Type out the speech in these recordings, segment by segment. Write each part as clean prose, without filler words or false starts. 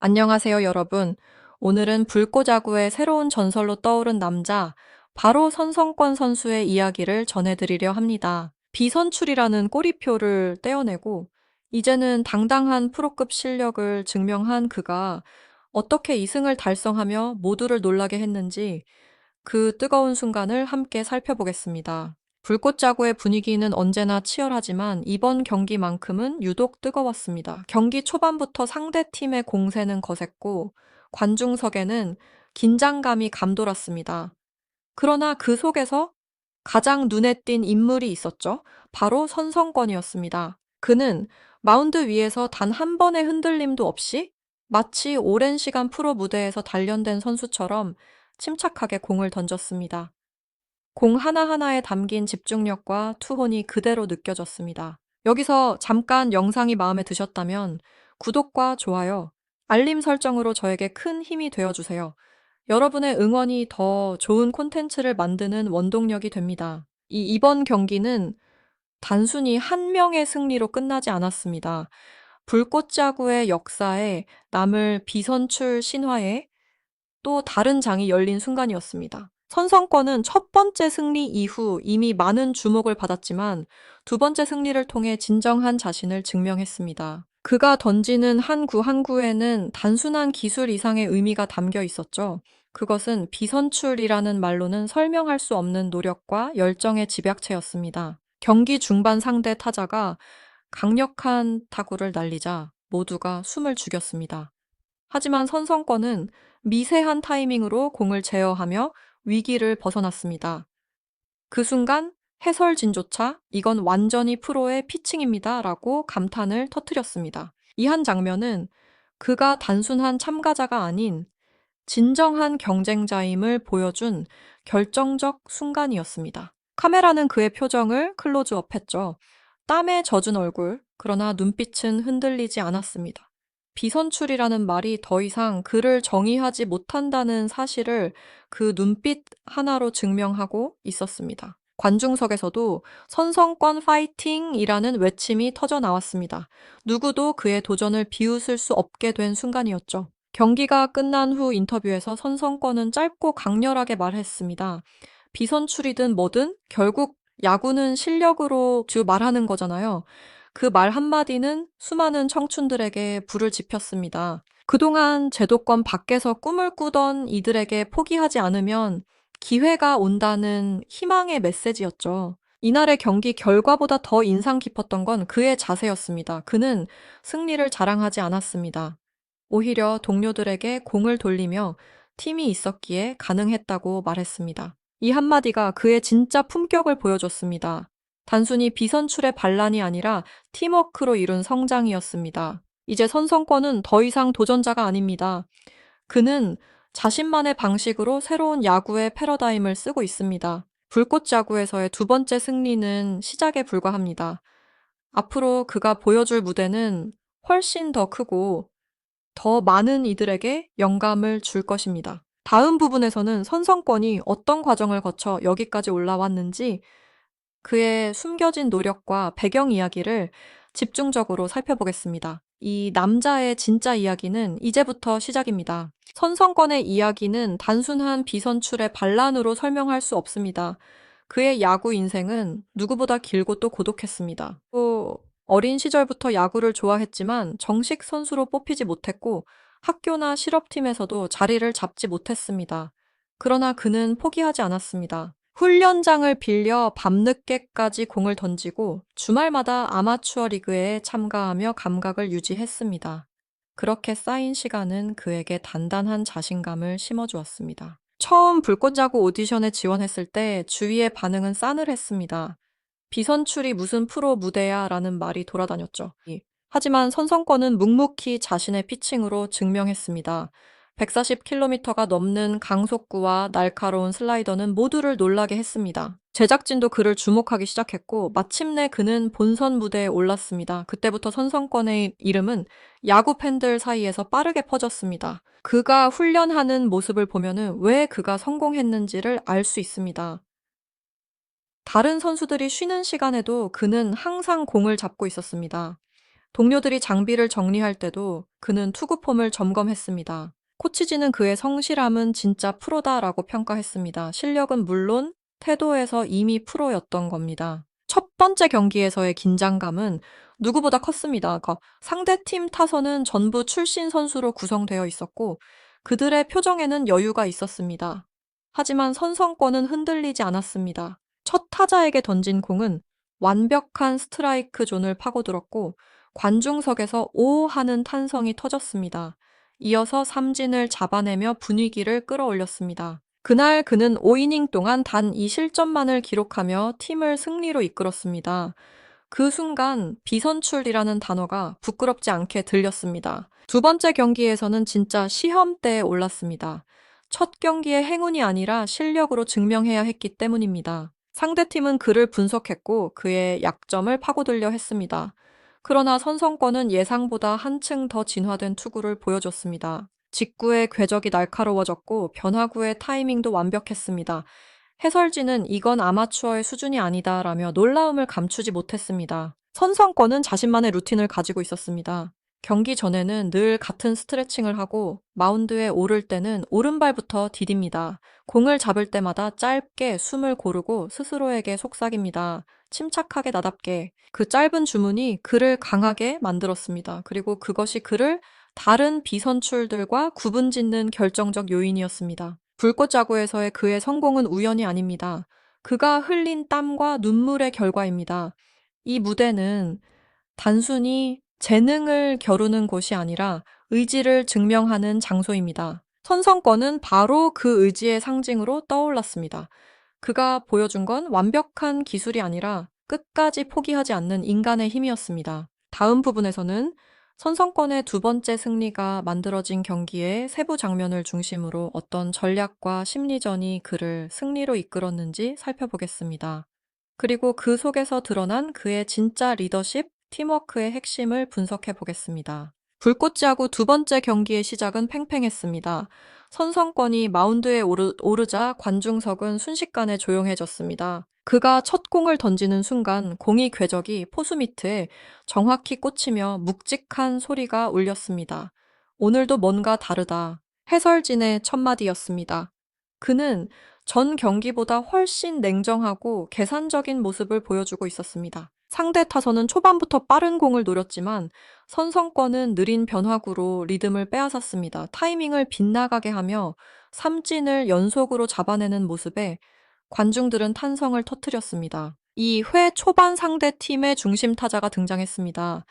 안녕하세요, 여러분. 오늘은 불꽃야구의 새로운 전설로 떠오른 남자, 바로 선성권 선수의 이야기를 전해드리려 합니다. 비선출이라는 꼬리표를 떼어내고, 이제는 당당한 프로급 실력을 증명한 그가 어떻게 이승을 달성하며 모두를 놀라게 했는지 그 뜨거운 순간을 함께 살펴보겠습니다. 불꽃자구의 분위기는 언제나 치열하지만 이번 경기만큼은 유독 뜨거웠습니다. 경기 초반부터 상대 팀의 공세는 거셌고 관중석에는 긴장감이 감돌았습니다. 그러나 그 속에서 가장 눈에 띈 인물이 있었죠. 바로 선성권이었습니다. 그는 마운드 위에서 단 한 번의 흔들림도 없이 마치 오랜 시간 프로 무대에서 단련된 선수처럼 침착하게 공을 던졌습니다. 공 하나하나에 담긴 집중력과 투혼이 그대로 느껴졌습니다. 여기서 잠깐 영상이 마음에 드셨다면 구독과 좋아요, 알림 설정으로 저에게 큰 힘이 되어주세요. 여러분의 응원이 더 좋은 콘텐츠를 만드는 원동력이 됩니다. 이번 경기는 단순히 한 명의 승리로 끝나지 않았습니다. 불꽃자구의 역사에 남을 비선출 신화에 또 다른 장이 열린 순간이었습니다. 선성권은 첫 번째 승리 이후 이미 많은 주목을 받았지만 두 번째 승리를 통해 진정한 자신을 증명했습니다. 그가 던지는 한 구 한 구에는 단순한 기술 이상의 의미가 담겨 있었죠. 그것은 비선출이라는 말로는 설명할 수 없는 노력과 열정의 집약체였습니다. 경기 중반 상대 타자가 강력한 타구를 날리자 모두가 숨을 죽였습니다. 하지만 선성권은 미세한 타이밍으로 공을 제어하며 위기를 벗어났습니다. 그 순간 해설진조차 이건 완전히 프로의 피칭입니다 라고 감탄을 터뜨렸습니다. 이 한 장면은 그가 단순한 참가자가 아닌 진정한 경쟁자임을 보여준 결정적 순간이었습니다. 카메라는 그의 표정을 클로즈업 했죠. 땀에 젖은 얼굴, 그러나 눈빛은 흔들리지 않았습니다. 비선출이라는 말이 더 이상 그를 정의하지 못한다는 사실을 그 눈빛 하나로 증명하고 있었습니다. 관중석에서도 선성권 파이팅이라는 외침이 터져 나왔습니다. 누구도 그의 도전을 비웃을 수 없게 된 순간이었죠. 경기가 끝난 후 인터뷰에서 선성권은 짧고 강렬하게 말했습니다. 비선출이든 뭐든 결국 야구는 실력으로 말하는 거잖아요. 그 말 한마디는 수많은 청춘들에게 불을 지폈습니다. 그동안 제도권 밖에서 꿈을 꾸던 이들에게 포기하지 않으면 기회가 온다는 희망의 메시지였죠. 이날의 경기 결과보다 더 인상 깊었던 건 그의 자세였습니다. 그는 승리를 자랑하지 않았습니다. 오히려 동료들에게 공을 돌리며 팀이 있었기에 가능했다고 말했습니다. 이 한마디가 그의 진짜 품격을 보여줬습니다. 단순히 비선출의 반란이 아니라 팀워크로 이룬 성장이었습니다. 이제 선성권은 더 이상 도전자가 아닙니다. 그는 자신만의 방식으로 새로운 야구의 패러다임을 쓰고 있습니다. 불꽃야구에서의 두 번째 승리는 시작에 불과합니다. 앞으로 그가 보여줄 무대는 훨씬 더 크고 더 많은 이들에게 영감을 줄 것입니다. 다음 부분에서는 선성권이 어떤 과정을 거쳐 여기까지 올라왔는지 그의 숨겨진 노력과 배경 이야기를 집중적으로 살펴보겠습니다. 이 남자의 진짜 이야기는 이제부터 시작입니다. 선성권의 이야기는 단순한 비선출의 반란으로 설명할 수 없습니다. 그의 야구 인생은 누구보다 길고 또 고독했습니다. 또 어린 시절부터 야구를 좋아했지만 정식 선수로 뽑히지 못했고 학교나 실업팀에서도 자리를 잡지 못했습니다. 그러나 그는 포기하지 않았습니다. 훈련장을 빌려 밤늦게까지 공을 던지고 주말마다 아마추어 리그에 참가하며 감각을 유지했습니다. 그렇게 쌓인 시간은 그에게 단단한 자신감을 심어주었습니다. 처음 불꽃야구 오디션에 지원했을 때 주위의 반응은 싸늘했습니다. 비선출이 무슨 프로 무대야 라는 말이 돌아다녔죠. 하지만 선성권은 묵묵히 자신의 피칭으로 증명했습니다. 140km가 넘는 강속구와 날카로운 슬라이더는 모두를 놀라게 했습니다. 제작진도 그를 주목하기 시작했고 마침내 그는 본선 무대에 올랐습니다. 그때부터 선성권의 이름은 야구 팬들 사이에서 빠르게 퍼졌습니다. 그가 훈련하는 모습을 보면은 왜 그가 성공했는지를 알 수 있습니다. 다른 선수들이 쉬는 시간에도 그는 항상 공을 잡고 있었습니다. 동료들이 장비를 정리할 때도 그는 투구 폼을 점검했습니다. 코치진은 그의 성실함은 진짜 프로다라고 평가했습니다. 실력은 물론 태도에서 이미 프로였던 겁니다. 첫 번째 경기에서의 긴장감은 누구보다 컸습니다. 그러니까 상대팀 타선은 전부 출신 선수로 구성되어 있었고 그들의 표정에는 여유가 있었습니다. 하지만 선성권은 흔들리지 않았습니다. 첫 타자에게 던진 공은 완벽한 스트라이크 존을 파고들었고 관중석에서 오 하는 탄성이 터졌습니다. 이어서 삼진을 잡아내며 분위기를 끌어올렸습니다. 그날 그는 5이닝 동안 단 2실점만을 기록하며 팀을 승리로 이끌었습니다. 그 순간 비선출이라는 단어가 부끄럽지 않게 들렸습니다. 두 번째 경기에서는 진짜 시험대에 올랐습니다. 첫 경기의 행운이 아니라 실력으로 증명해야 했기 때문입니다. 상대팀은 그를 분석했고 그의 약점을 파고들려 했습니다. 그러나 선성권은 예상보다 한층 더 진화된 투구를 보여줬습니다. 직구의 궤적이 날카로워졌고 변화구의 타이밍도 완벽했습니다. 해설진은 이건 아마추어의 수준이 아니다라며 놀라움을 감추지 못했습니다. 선성권은 자신만의 루틴을 가지고 있었습니다. 경기 전에는 늘 같은 스트레칭을 하고 마운드에 오를 때는 오른발부터 디딥니다. 공을 잡을 때마다 짧게 숨을 고르고 스스로에게 속삭입니다. 침착하게 나답게. 그 짧은 주문이 그를 강하게 만들었습니다. 그리고 그것이 그를 다른 비선출들과 구분짓는 결정적 요인이었습니다. 불꽃자구에서의 그의 성공은 우연이 아닙니다. 그가 흘린 땀과 눈물의 결과입니다. 이 무대는 단순히 재능을 겨루는 곳이 아니라 의지를 증명하는 장소입니다. 선성권은 바로 그 의지의 상징으로 떠올랐습니다. 그가 보여준 건 완벽한 기술이 아니라 끝까지 포기하지 않는 인간의 힘이었습니다. 다음 부분에서는 선성권의 두 번째 승리가 만들어진 경기의 세부 장면을 중심으로 어떤 전략과 심리전이 그를 승리로 이끌었는지 살펴보겠습니다. 그리고 그 속에서 드러난 그의 진짜 리더십, 팀워크의 핵심을 분석해 보겠습니다. 불꽃야구 두 번째 경기의 시작은 팽팽했습니다. 선성권이 마운드에 오르자 관중석은 순식간에 조용해졌습니다. 그가 첫 공을 던지는 순간 공이 궤적이 포수 미트에 정확히 꽂히며 묵직한 소리가 울렸습니다. 오늘도 뭔가 다르다. 해설진의 첫마디였습니다. 그는 전 경기보다 훨씬 냉정하고 계산적인 모습을 보여주고 있었습니다. 상대 타선은 초반부터 빠른 공을 노렸지만 선성권은 느린 변화구로 리듬을 빼앗았습니다. 타이밍을 빗나가게 하며 삼진을 연속으로 잡아내는 모습에 관중들은 탄성을 터뜨렸습니다. 이 회 초반 상대 팀의 중심 타자가 등장했습니다.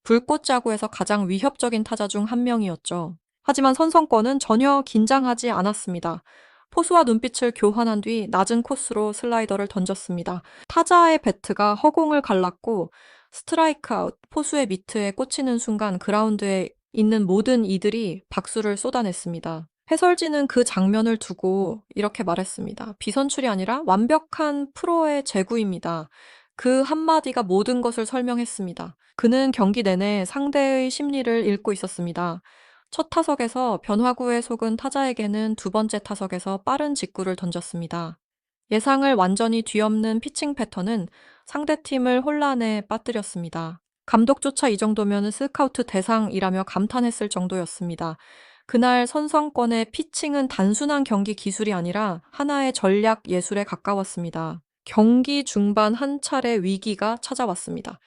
불꽃자구에서 가장 위협적인 타자 중 한 명이었죠. 하지만 선성권은 전혀 긴장하지 않았습니다. 포수와 눈빛을 교환한 뒤 낮은 코스로 슬라이더를 던졌습니다. 타자의 배트가 허공을 갈랐고 스트라이크 아웃, 포수의 미트에 꽂히는 순간 그라운드에 있는 모든 이들이 박수를 쏟아냈습니다. 해설진은 그 장면을 두고 이렇게 말했습니다. 비선출이 아니라 완벽한 프로의 제구입니다. 그 한마디가 모든 것을 설명했습니다. 그는 경기 내내 상대의 심리를 읽고 있었습니다. 첫 타석에서 변화구에 속은 타자에게는 두 번째 타석에서 빠른 직구를 던졌습니다. 예상을 완전히 뒤엎는 피칭 패턴은 상대팀을 혼란에 빠뜨렸습니다. 감독조차 이 정도면 스카우트 대상이라며 감탄했을 정도였습니다. 그날 선성권의 피칭은 단순한 경기 기술이 아니라 하나의 전략 예술에 가까웠습니다. 경기 중반 한 차례 위기가 찾아왔습니다.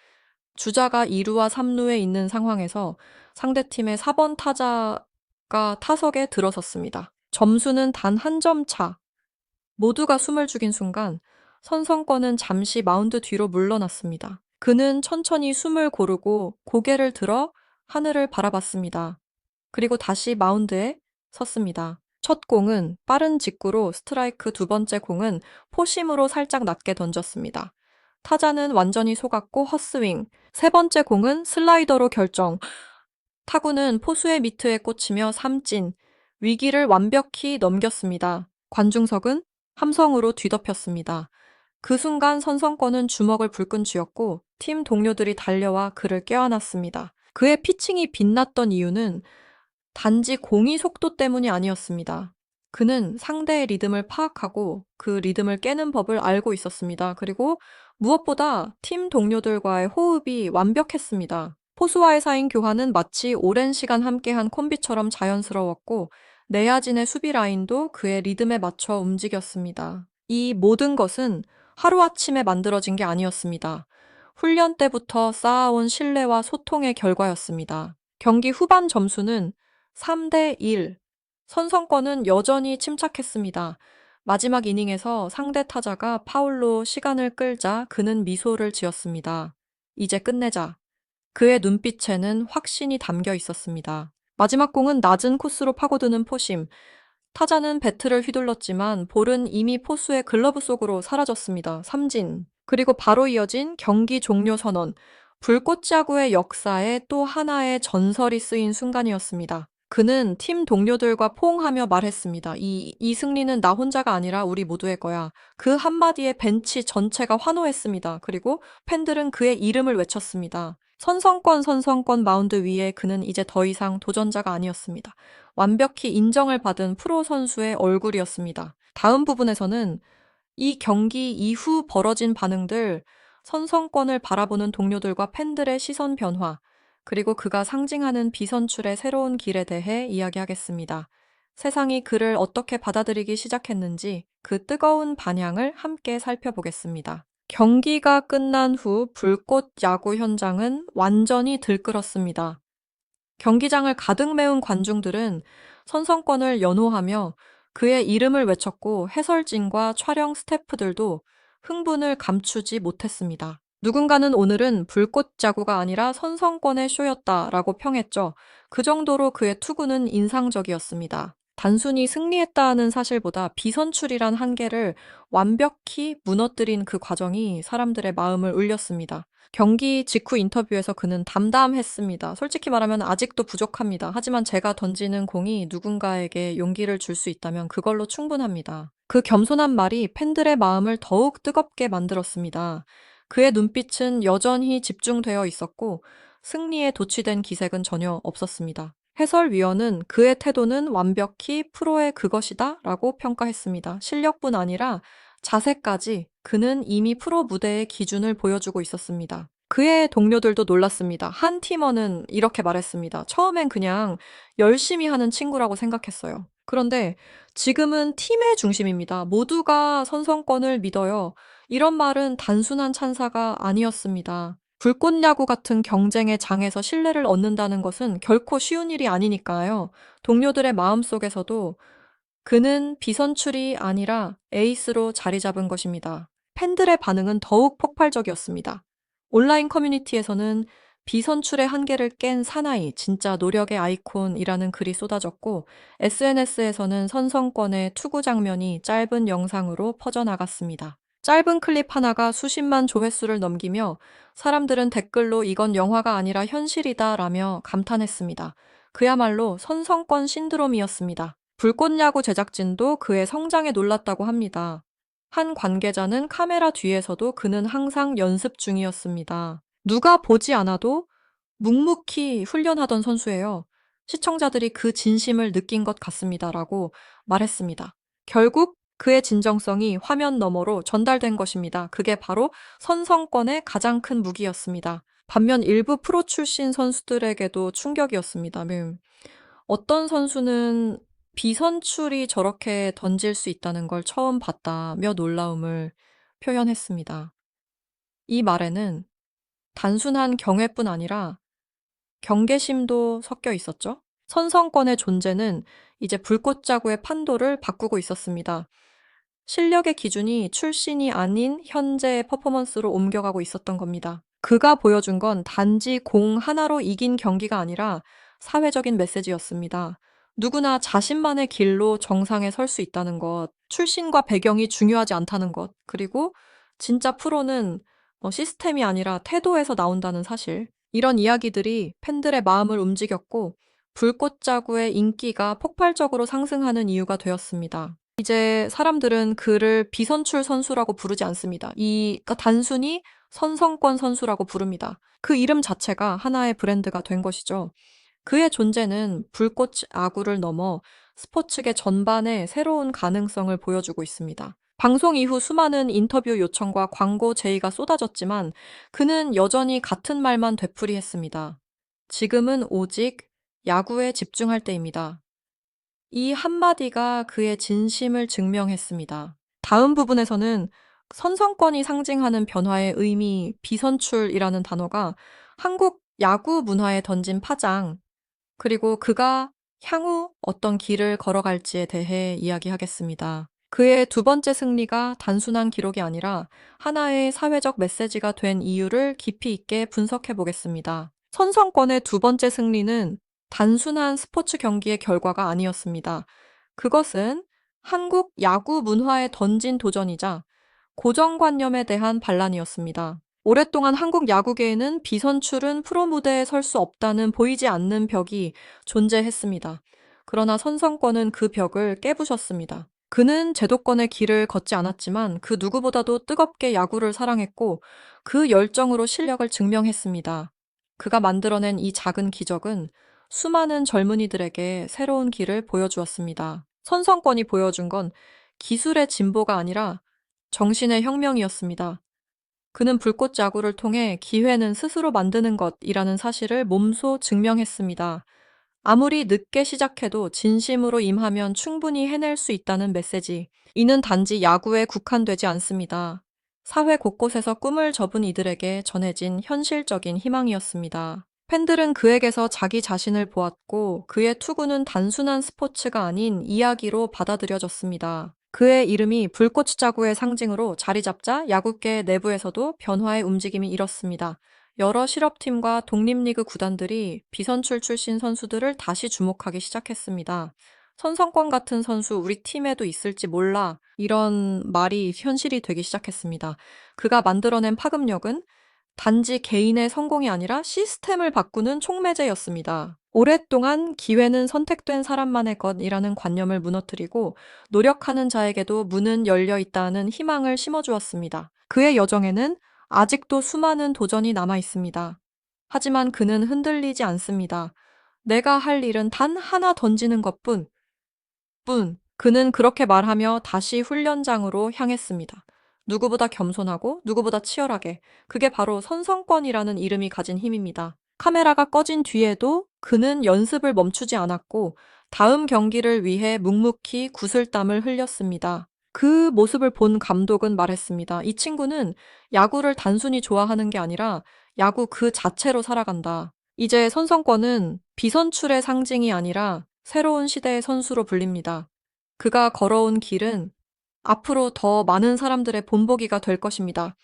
주자가 2루와 3루에 있는 상황에서 상대팀의 4번 타자가 타석에 들어섰습니다. 점수는 단 한 점 차. 모두가 숨을 죽인 순간 선성권은 잠시 마운드 뒤로 물러났습니다. 그는 천천히 숨을 고르고 고개를 들어 하늘을 바라봤습니다. 그리고 다시 마운드에 섰습니다. 첫 공은 빠른 직구로 스트라이크 두 번째 공은 포심으로 살짝 낮게 던졌습니다. 타자는 완전히 속았고 헛스윙. 세 번째 공은 슬라이더로 결정. 타구는 포수의 미트에 꽂히며 삼진. 위기를 완벽히 넘겼습니다. 관중석은 함성으로 뒤덮였습니다. 그 순간 선성권은 주먹을 불끈 쥐었고 팀 동료들이 달려와 그를 껴안았습니다. 그의 피칭이 빛났던 이유는 단지 공이 속도 때문이 아니었습니다. 그는 상대의 리듬을 파악하고 그 리듬을 깨는 법을 알고 있었습니다. 그리고 무엇보다 팀 동료들과의 호흡이 완벽했습니다. 포수와의 사인 교환은 마치 오랜 시간 함께한 콤비처럼 자연스러웠고 내야진의 수비 라인도 그의 리듬에 맞춰 움직였습니다. 이 모든 것은 하루아침에 만들어진 게 아니었습니다. 훈련 때부터 쌓아온 신뢰와 소통의 결과였습니다. 경기 후반 점수는 3대 1. 선성권은 여전히 침착했습니다. 마지막 이닝에서 상대 타자가 파울로 시간을 끌자 그는 미소를 지었습니다. 이제 끝내자. 그의 눈빛에는 확신이 담겨 있었습니다. 마지막 공은 낮은 코스로 파고드는 포심. 타자는 배트를 휘둘렀지만 볼은 이미 포수의 글러브 속으로 사라졌습니다. 삼진. 그리고 바로 이어진 경기 종료 선언. 불꽃 야구의 역사에 또 하나의 전설이 쓰인 순간이었습니다. 그는 팀 동료들과 포옹하며 말했습니다. 이 승리는 나 혼자가 아니라 우리 모두의 거야. 그 한마디에 벤치 전체가 환호했습니다. 그리고 팬들은 그의 이름을 외쳤습니다. 선성권 마운드 위에 그는 이제 더 이상 도전자가 아니었습니다. 완벽히 인정을 받은 프로 선수의 얼굴이었습니다. 다음 부분에서는 이 경기 이후 벌어진 반응들, 선성권을 바라보는 동료들과 팬들의 시선 변화, 그리고 그가 상징하는 비선출의 새로운 길에 대해 이야기하겠습니다. 세상이 그를 어떻게 받아들이기 시작했는지 그 뜨거운 반향을 함께 살펴보겠습니다. 경기가 끝난 후 불꽃 야구 현장은 완전히 들끓었습니다. 경기장을 가득 메운 관중들은 선성권을 연호하며 그의 이름을 외쳤고 해설진과 촬영 스태프들도 흥분을 감추지 못했습니다. 누군가는 오늘은 불꽃 야구가 아니라 선성권의 쇼였다라고 평했죠. 그 정도로 그의 투구는 인상적이었습니다. 단순히 승리했다는 사실보다 비선출이란 한계를 완벽히 무너뜨린 그 과정이 사람들의 마음을 울렸습니다. 경기 직후 인터뷰에서 그는 담담했습니다. 솔직히 말하면 아직도 부족합니다. 하지만 제가 던지는 공이 누군가에게 용기를 줄 수 있다면 그걸로 충분합니다. 그 겸손한 말이 팬들의 마음을 더욱 뜨겁게 만들었습니다. 그의 눈빛은 여전히 집중되어 있었고 승리에 도취된 기색은 전혀 없었습니다. 해설위원은 그의 태도는 완벽히 프로의 그것이다 라고 평가했습니다. 실력뿐 아니라 자세까지 그는 이미 프로 무대의 기준을 보여주고 있었습니다. 그의 동료들도 놀랐습니다. 한 팀원은 이렇게 말했습니다. 처음엔 그냥 열심히 하는 친구라고 생각했어요. 그런데 지금은 팀의 중심입니다. 모두가 선성권을 믿어요. 이런 말은 단순한 찬사가 아니었습니다. 불꽃 야구 같은 경쟁의 장에서 신뢰를 얻는다는 것은 결코 쉬운 일이 아니니까요. 동료들의 마음속에서도 그는 비선출이 아니라 에이스로 자리 잡은 것입니다. 팬들의 반응은 더욱 폭발적이었습니다. 온라인 커뮤니티에서는 비선출의 한계를 깬 사나이, 진짜 노력의 아이콘이라는 글이 쏟아졌고, SNS에서는 선성권의 투구 장면이 짧은 영상으로 퍼져나갔습니다. 짧은 클립 하나가 수십만 조회수를 넘기며 사람들은 댓글로 이건 영화가 아니라 현실이다 라며 감탄했습니다. 그야말로 선성권 신드롬이었습니다. 불꽃 야구 제작진도 그의 성장에 놀랐다고 합니다. 한 관계자는 카메라 뒤에서도 그는 항상 연습 중이었습니다. 누가 보지 않아도 묵묵히 훈련하던 선수예요. 시청자들이 그 진심을 느낀 것 같습니다라고 말했습니다. 결국 그의 진정성이 화면 너머로 전달된 것입니다. 그게 바로 선성권의 가장 큰 무기였습니다. 반면 일부 프로 출신 선수들에게도 충격이었습니다. 어떤 선수는 비선출이 저렇게 던질 수 있다는 걸 처음 봤다며 놀라움을 표현했습니다. 이 말에는 단순한 경애뿐 아니라 경계심도 섞여 있었죠. 선성권의 존재는 이제 불꽃자구의 판도를 바꾸고 있었습니다. 실력의 기준이 출신이 아닌 현재의 퍼포먼스로 옮겨가고 있었던 겁니다. 그가 보여준 건 단지 공 하나로 이긴 경기가 아니라 사회적인 메시지였습니다. 누구나 자신만의 길로 정상에 설 수 있다는 것, 출신과 배경이 중요하지 않다는 것, 그리고 진짜 프로는 시스템이 아니라 태도에서 나온다는 사실. 이런 이야기들이 팬들의 마음을 움직였고 불꽃자구의 인기가 폭발적으로 상승하는 이유가 되었습니다. 이제 사람들은 그를 비선출 선수라고 부르지 않습니다. 그러니까 단순히 선성권 선수라고 부릅니다. 그 이름 자체가 하나의 브랜드가 된 것이죠. 그의 존재는 불꽃 야구를 넘어 스포츠계 전반의 새로운 가능성을 보여주고 있습니다. 방송 이후 수많은 인터뷰 요청과 광고 제의가 쏟아졌지만 그는 여전히 같은 말만 되풀이했습니다. 지금은 오직 야구에 집중할 때입니다. 이 한마디가 그의 진심을 증명했습니다. 다음 부분에서는 선성권이 상징하는 변화의 의미, 비선출이라는 단어가 한국 야구 문화에 던진 파장, 그리고 그가 향후 어떤 길을 걸어갈지에 대해 이야기하겠습니다. 그의 두 번째 승리가 단순한 기록이 아니라 하나의 사회적 메시지가 된 이유를 깊이 있게 분석해 보겠습니다. 선성권의 두 번째 승리는 단순한 스포츠 경기의 결과가 아니었습니다. 그것은 한국 야구 문화에 던진 도전이자 고정관념에 대한 반란이었습니다. 오랫동안 한국 야구계에는 비선출은 프로 무대에 설 수 없다는 보이지 않는 벽이 존재했습니다. 그러나 선성권은 그 벽을 깨부셨습니다. 그는 제도권의 길을 걷지 않았지만 그 누구보다도 뜨겁게 야구를 사랑했고 그 열정으로 실력을 증명했습니다. 그가 만들어낸 이 작은 기적은 수많은 젊은이들에게 새로운 길을 보여주었습니다. 선성권이 보여준 건 기술의 진보가 아니라 정신의 혁명이었습니다. 그는 불꽃 야구를 통해 기회는 스스로 만드는 것이라는 사실을 몸소 증명했습니다. 아무리 늦게 시작해도 진심으로 임하면 충분히 해낼 수 있다는 메시지. 이는 단지 야구에 국한되지 않습니다. 사회 곳곳에서 꿈을 접은 이들에게 전해진 현실적인 희망이었습니다. 팬들은 그에게서 자기 자신을 보았고 그의 투구는 단순한 스포츠가 아닌 이야기로 받아들여졌습니다. 그의 이름이 불꽃 자구의 상징으로 자리 잡자 야구계 내부에서도 변화의 움직임이 일었습니다. 여러 실업팀과 독립리그 구단들이 비선출 출신 선수들을 다시 주목하기 시작했습니다. 선성권 같은 선수 우리 팀에도 있을지 몰라. 이런 말이 현실이 되기 시작했습니다. 그가 만들어낸 파급력은 단지 개인의 성공이 아니라 시스템을 바꾸는 촉매제였습니다. 오랫동안 기회는 선택된 사람만의 것이라는 관념을 무너뜨리고 노력하는 자에게도 문은 열려 있다는 희망을 심어주었습니다. 그의 여정에는 아직도 수많은 도전이 남아 있습니다. 하지만 그는 흔들리지 않습니다. 내가 할 일은 단 하나 던지는 것뿐. 그는 그렇게 말하며 다시 훈련장으로 향했습니다. 누구보다 겸손하고 누구보다 치열하게. 그게 바로 선성권이라는 이름이 가진 힘입니다. 카메라가 꺼진 뒤에도 그는 연습을 멈추지 않았고 다음 경기를 위해 묵묵히 구슬땀을 흘렸습니다. 그 모습을 본 감독은 말했습니다. 이 친구는 야구를 단순히 좋아하는 게 아니라 야구 그 자체로 살아간다. 이제 선성권은 비선출의 상징이 아니라 새로운 시대의 선수로 불립니다. 그가 걸어온 길은 앞으로 더 많은 사람들의 본보기가 될 것입니다.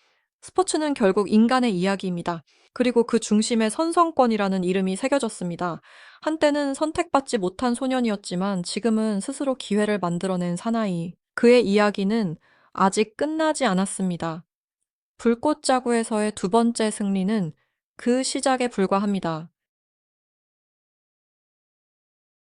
스포츠는 결국 인간의 이야기입니다. 그리고 그 중심에 선성권이라는 이름이 새겨졌습니다. 한때는 선택받지 못한 소년이었지만 지금은 스스로 기회를 만들어낸 사나이. 그의 이야기는 아직 끝나지 않았습니다. 불꽃 자구에서의 두 번째 승리는 그 시작에 불과합니다.